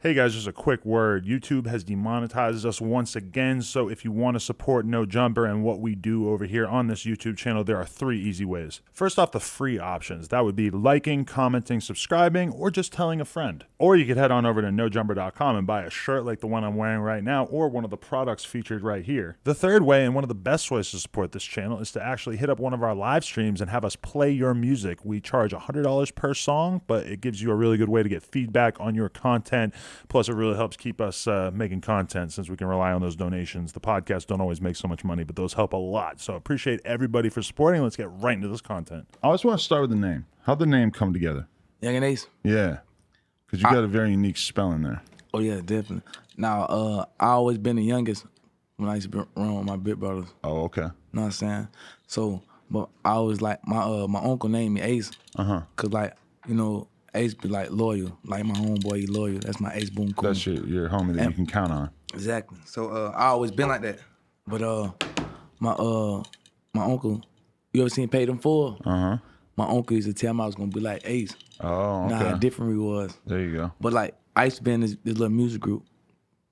Hey guys, just a quick word. YouTube has demonetized us once again, so if you want to support No Jumper and what we do over here on this YouTube channel, there are 3 easy ways. First off, the free options. That would be liking, commenting, subscribing, or just telling a friend. Or you could head on over to nojumper.com and buy a shirt like the one I'm wearing right now, or one of the products featured right here. The third way, and one of the best ways to support this channel, is to actually hit up one of our live streams and have us play your music. We charge $100 per song, but it gives you a really good way to get feedback on your content. Plus, it really helps keep us making content since we can rely on those donations. The podcasts don't always make so much money, but those help a lot. So appreciate everybody for supporting. Let's get right into this content. I always want to start with the name. How'd the name come together? Youngeen Ace? Yeah, because you got a very unique spelling there. Oh, yeah, definitely. Now, I always been the youngest when I used to run with my big brothers. Oh, okay. You know what I'm saying? So, but I always like, my uncle named me Ace. Because, like, you know, Ace be like loyal, like my homeboy, he loyal. That's my Ace Boom Cool. That's your homie that you can count on. Exactly. So I always been like that. But my uncle, you ever seen Paid in Full? My uncle used to tell me I was gonna be like Ace. Oh, okay. Nah, how different we was. There you go. But like I used to be in this little music group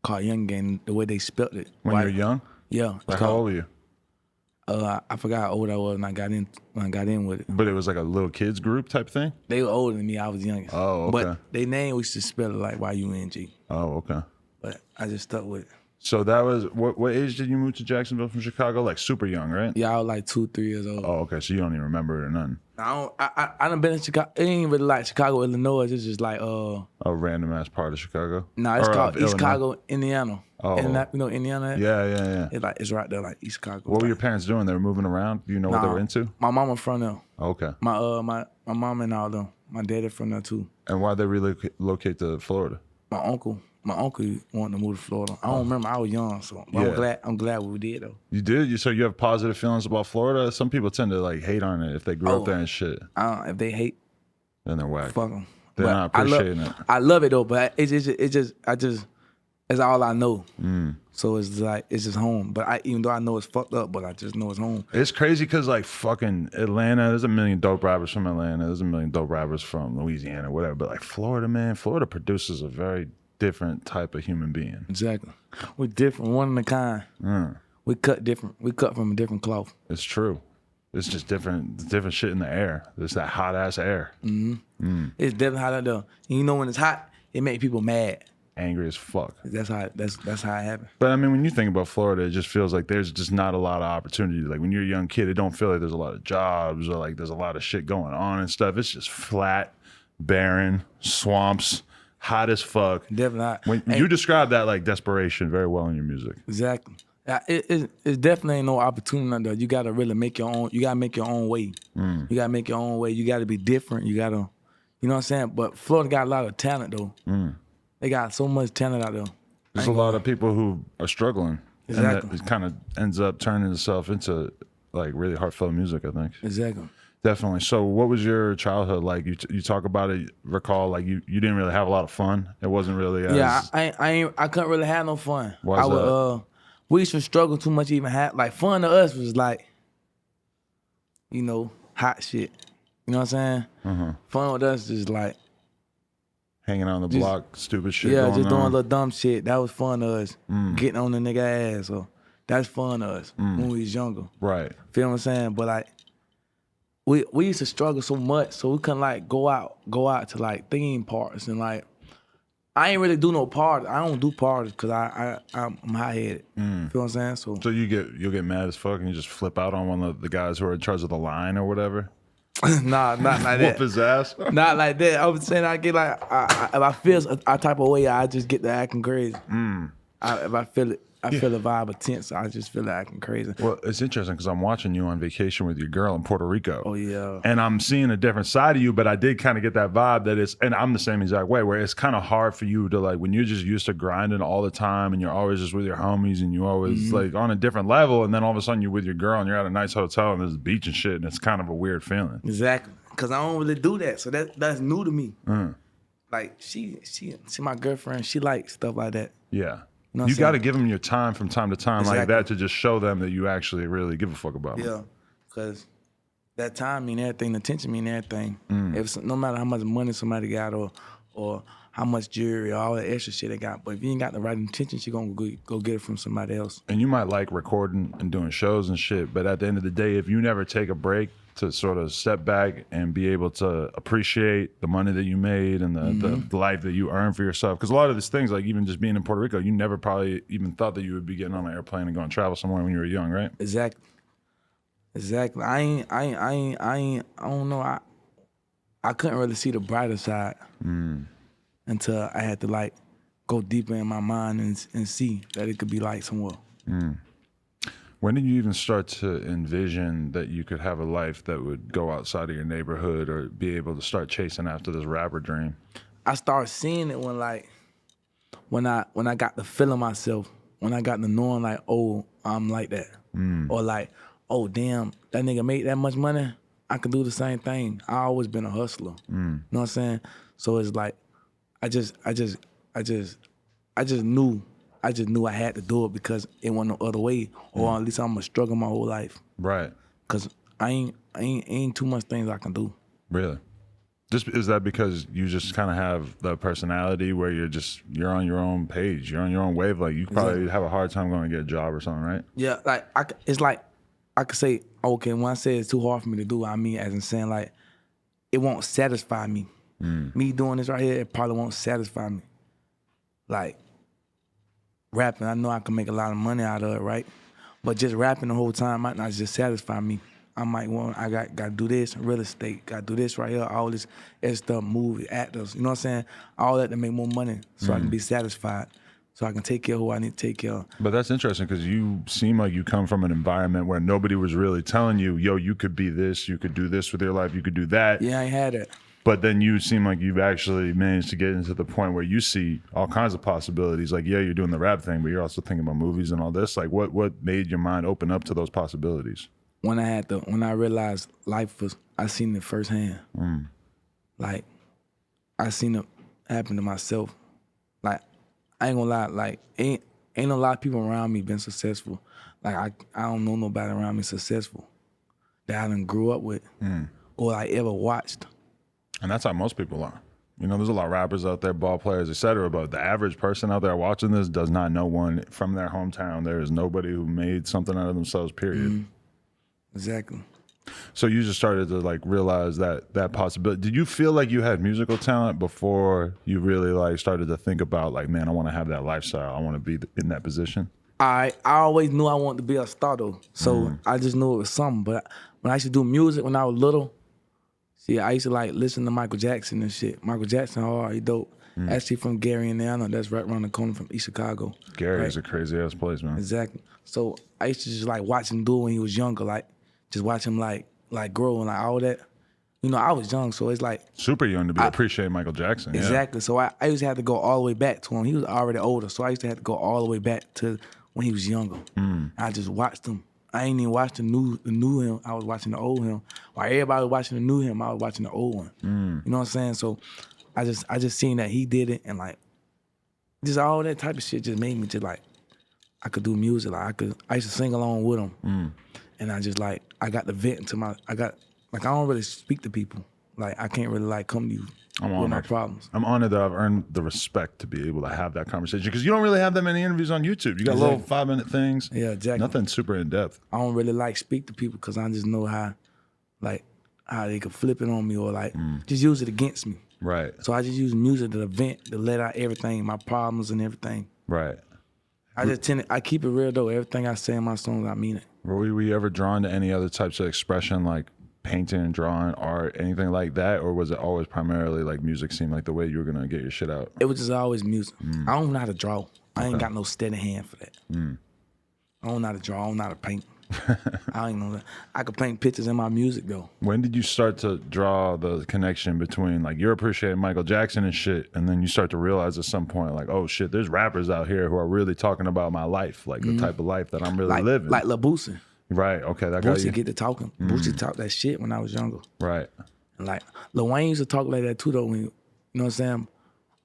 called Yungeen. The way they spelt it. When you were young? Yeah. Like how old were you? I forgot how old I was when I got in with it. But it was like a little kids group type thing? They were older than me. I was youngest. Oh, okay. But they name we used to spell it like Y-U-N-G. Oh, okay. But I just stuck with it. So that was, what age did you move to Jacksonville from Chicago? Like super young, right? Yeah, I was like 2, 3 years old. Oh, okay. So you don't even remember it or nothing? I done been in Chicago. It ain't really like Chicago, Illinois. It's just like a random ass part of Chicago? No, it's called East Chicago, Indiana. Oh. You know Indiana? Yeah. It's right there, like East Chicago. What were your parents doing? They were moving around? Do you know what they were into? My mama from there. Okay. My mom and all them. My daddy from there too. And why'd they relocate to Florida? My uncle wanted to move to Florida. I don't remember. I was young, so I'm glad we did though. You did? So you have positive feelings about Florida? Some people tend to like hate on it if they grew up there and shit. If they hate, then they're whack. Fuck them. They're not appreciating it. I love it though, but it's just it's all I know. So it's just home. But even though I know it's fucked up, but I just know it's home. It's crazy because like fucking Atlanta, there's a million dope rappers from Atlanta. There's a million dope rappers from Louisiana, whatever. But like Florida, man, Florida produces a very different type of human being. Exactly. We're different, one of a kind. We cut different. We cut from a different cloth. It's true. It's just different shit in the air. There's that hot ass air. It's definitely hot out there. And you know when it's hot, it makes people mad. Angry as fuck. That's how it happens. But I mean, when you think about Florida, it just feels like there's just not a lot of opportunity. Like when you're a young kid, it don't feel like there's a lot of jobs or like there's a lot of shit going on and stuff. It's just flat, barren, swamps, hot as fuck. Definitely hot. When you describe that like desperation very well in your music. Exactly. It definitely ain't no opportunity out there. You gotta really make your own. You gotta make your own way. You gotta make your own way. You gotta be different. You gotta, you know what I'm saying. But Florida got a lot of talent though. They got so much talent out there. There's a lot of people who are struggling. Exactly. And that kind of ends up turning itself into like really heartfelt music, I think. Exactly. Definitely. So what was your childhood like? You talk about it, recall like you didn't really have a lot of fun. It wasn't really as... Yeah, I couldn't really have no fun. Why is that? We used to struggle too much to even have, like fun to us was like, you know, hot shit. You know what I'm saying? Fun with us is like, hanging out on the block, stupid shit. Yeah, just doing little dumb shit. That was fun to us. Getting on the nigga ass. So that's fun to us when we was younger. Right. Feel what I'm saying? But like, we used to struggle so much, so we couldn't like go out to like theme parties and like, I ain't really do no parties. I don't do parties because I'm high headed. Feel what I'm saying? So you'll get mad as fuck and you just flip out on one of the guys who are in charge of the line or whatever. Nah, not like that. Whoop his ass. Not like that. I was saying I get like, if I feel a type of way, I just get to acting crazy. If I feel it, I feel the vibe of tense. I just feel like acting crazy. Well, it's interesting because I'm watching you on vacation with your girl in Puerto Rico. Oh, yeah. And I'm seeing a different side of you, but I did kind of get that vibe that it's, and I'm the same exact way, where it's kind of hard for you to like, when you're just used to grinding all the time and you're always just with your homies and you always like on a different level, and then all of a sudden you're with your girl and you're at a nice hotel and there's a beach and shit, and it's kind of a weird feeling. Exactly. Because I don't really do that. So that's new to me. Like, she my girlfriend. She likes stuff like that. Yeah. You know you got to give them your time from time to time like that to just show them that you actually really give a fuck about them. Yeah, because that time mean everything, the attention mean everything. If no matter how much money somebody got or how much jewelry, all that extra shit they got. But if you ain't got the right intentions, you gonna go get it from somebody else. And you might like recording and doing shows and shit, but at the end of the day, if you never take a break to sort of step back and be able to appreciate the money that you made and the life that you earned for yourself, because a lot of these things, like even just being in Puerto Rico, you never probably even thought that you would be getting on an airplane and going to travel somewhere when you were young, right? Exactly. I don't know. I couldn't really see the brighter side until I had to like go deeper in my mind and see that it could be like somewhere. When did you even start to envision that you could have a life that would go outside of your neighborhood or be able to start chasing after this rapper dream? I started seeing it when I got to feeling myself, when I got to knowing like, oh, I'm like that. Or like, oh damn, that nigga made that much money, I can do the same thing. I always been a hustler. You know what I'm saying? So it's like I just knew I had to do it because it wasn't no other way, or at least I'm gonna struggle my whole life. Right. Cause I ain't too much things I can do. Really? Just is that because you just kind of have the personality where you're on your own page, you're on your own wavelength. You probably have a hard time going to get a job or something, right? Yeah, like it's like I could say, okay, when I say it's too hard for me to do, I mean as in saying like it won't satisfy me. Me doing this right here, it probably won't satisfy me. Like rapping, I know I can make a lot of money out of it, right? But just rapping the whole time might not just satisfy me. I might want, I got to do this, real estate, got to do this right here, all this extra stuff, movie, actors, you know what I'm saying? All that to make more money so I can be satisfied, so I can take care of who I need to take care of. But that's interesting because you seem like you come from an environment where nobody was really telling you, yo, you could be this, you could do this with your life, you could do that. Yeah, I ain't had that. But then you seem like you've actually managed to get into the point where you see all kinds of possibilities. Like, yeah, you're doing the rap thing, but you're also thinking about movies and all this. Like, what made your mind open up to those possibilities? When I realized life was, I seen it firsthand. Like, I seen it happen to myself. Like, I ain't gonna lie, like, ain't a lot of people around me been successful. Like, I don't know nobody around me successful that I done grew up with or I ever watched. And that's how most people are. You know, there's a lot of rappers out there, ball players, et cetera, but the average person out there watching this does not know one from their hometown. There is nobody who made something out of themselves, period. Exactly. So you just started to like realize that possibility. Did you feel like you had musical talent before you really like started to think about like, man, I want to have that lifestyle. I want to be in that position? I always knew I wanted to be a star though. So I just knew it was something. But when I used to do music when I was little, see, I used to like listen to Michael Jackson and shit. Michael Jackson, he dope. Actually from Gary, Indiana. That's right around the corner from East Chicago. Gary is a crazy ass place, man. Exactly. So I used to just like watch him do it when he was younger, like just watch him like grow and like all that. You know, I was young, so it's like super young to be appreciating Michael Jackson. Exactly. Yeah. So I used to have to go all the way back to him. He was already older, so I used to have to go all the way back to when he was younger. I just watched him. I ain't even watched the new him. I was watching the old him. While everybody was watching the new him, I was watching the old one. You know what I'm saying? So I just seen that he did it, and like just all that type of shit just made me just like I could do music. Like I used to sing along with him, and I just like I got the vent into my I don't really speak to people. Like I can't really like come to you with my problems. I'm honored that I've earned the respect to be able to have that conversation because you don't really have that many interviews on YouTube. You got little 5-minute things. Yeah, exactly. Nothing super in depth. I don't really like speak to people because I just know how they could flip it on me or like just use it against me. Right. So I just use music to vent, to let out everything, my problems and everything. Right. I keep it real though. Everything I say in my songs, I mean it. Were you ever drawn to any other types of expression like painting, drawing, art, anything like that? Or was it always primarily like music seemed like the way you were going to get your shit out? It was just always music. I don't know how to draw. I ain't got no steady hand for that. I don't know how to draw. I don't know how to paint. I ain't know that. I could paint pictures in my music though. When did you start to draw the connection between like you're appreciating Michael Jackson and shit, and then you start to realize at some point like, oh shit, there's rappers out here who are really talking about my life, like the type of life that I'm really living. Like Lil Boosie. Right, okay, that got you. Boosie get to talking. Boosie talked that shit when I was younger. Right. And like Lil Wayne used to talk like that too though, when you know what I'm saying?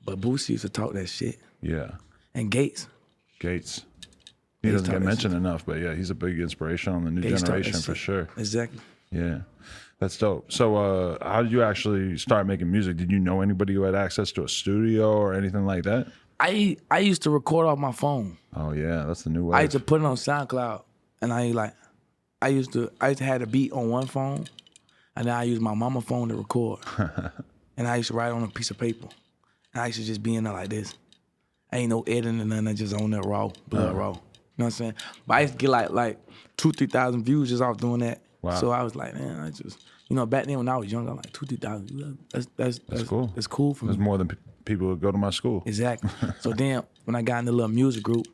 But Boosie used to talk that shit. Yeah. And Gates. He doesn't get mentioned enough, but yeah, he's a big inspiration on the new generation for sure. Exactly. Yeah. That's dope. So how did you actually start making music? Did you know anybody who had access to a studio or anything like that? I used to record off my phone. Oh yeah, that's the new I way. used to put it on SoundCloud, and I used to have a beat on one phone, and then I used my mama phone to record. And I used to write on a piece of paper. And I used to just be in there like this. Ain't no editing or nothing, I just on there raw, blood raw. You know what I'm saying? But I used to get like 2,000-3,000 views just off doing that. Wow. So I was like, man, I just, back then when I was young, I was like 2,000-3,000 views. That's cool. That's cool for me. There's more than people who go to my school. Exactly. So then when I got in the little music group,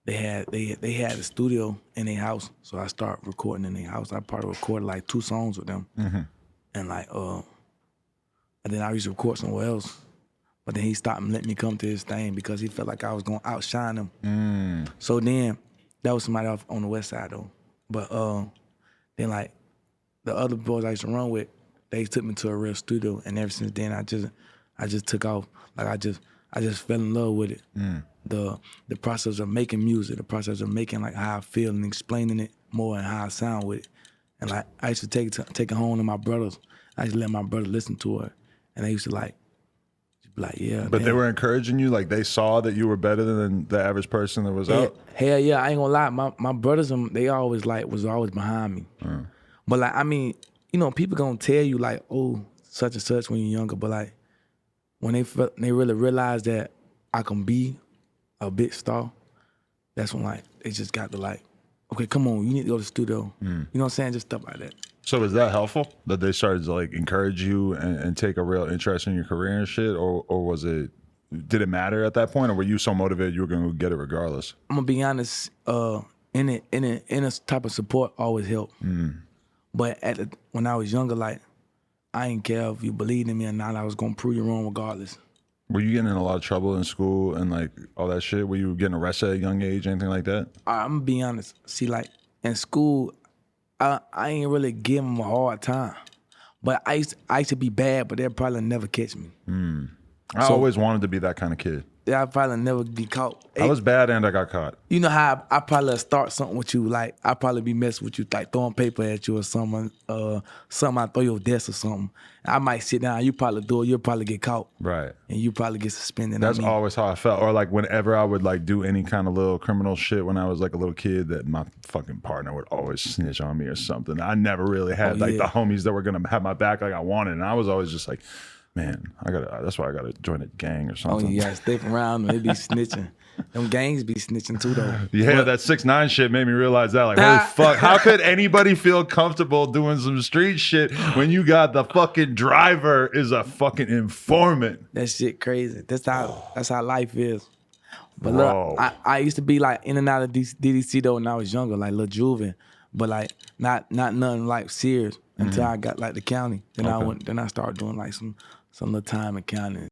they had a studio in their house. So I started recording in their house. I probably recorded like 2 songs with them. And and then I used to record somewhere else. But then he stopped and let me come to his thing because he felt like I was gonna outshine him. So then that was somebody off on the west side though. But then like the other boys I used to run with, they took me to a real studio, and ever since then I just took off. Like I just fell in love with it. The process of making music, the process of making like how I feel and explaining it more and how I sound with it. And like I used to take it home to my brothers. I used to let my brother listen to it, and they used to like, yeah. But they were encouraging you, like they saw that you were better than the average person that was out. Hell yeah, I ain't gonna lie. My brothers, they always was always behind me. But like, I mean, people gonna tell you like, oh, such and such when you're younger. But like, when they really realize that I can be a big star, that's when like they just got to like, okay, come on, you need to go to the studio. You know what I'm saying? Just stuff like that. So is that helpful that they started to like encourage you and take a real interest in your career and shit, or was it? Did it matter at that point, or were you so motivated you were going to get it regardless? I'm gonna be honest. In a type of support always helped. But when I was younger, like I didn't care if you believed in me or not. I was gonna prove you wrong regardless. Were you getting in a lot of trouble in school and like all that shit? Were you getting arrested at a young age, anything like that? I'm gonna be honest. See, like in school, I ain't really give them a hard time. But I used to be bad, but they'll probably never catch me. I always wanted to be that kind of kid. Yeah, I'd probably never be caught. I was bad and I got caught. You know how I probably start something with you, like I probably be messing with you, like throwing paper at you or something, something I throw your desk or something. I might sit down, you probably do it, you'll probably get caught. Right. And you probably get suspended. That's always how I felt. Or like whenever I would like do any kind of little criminal shit when I was like a little kid, that my fucking partner would always snitch on me or something. I never really had the homies that were gonna have my back like I wanted. And I was always just like, man, that's why I gotta join a gang or something. Oh yeah, stick around, they be snitching. Them gangs be snitching too though. Yeah, that 6ix9ine shit made me realize that. Like, holy fuck, how could anybody feel comfortable doing some street shit when you got the fucking driver is a fucking informant? That shit crazy. That's how life is. But look, I used to be like in and out of DDC though when I was younger, like Lil Juven, but like not nothing like serious until I got like the county. Then I started doing like some little time in county.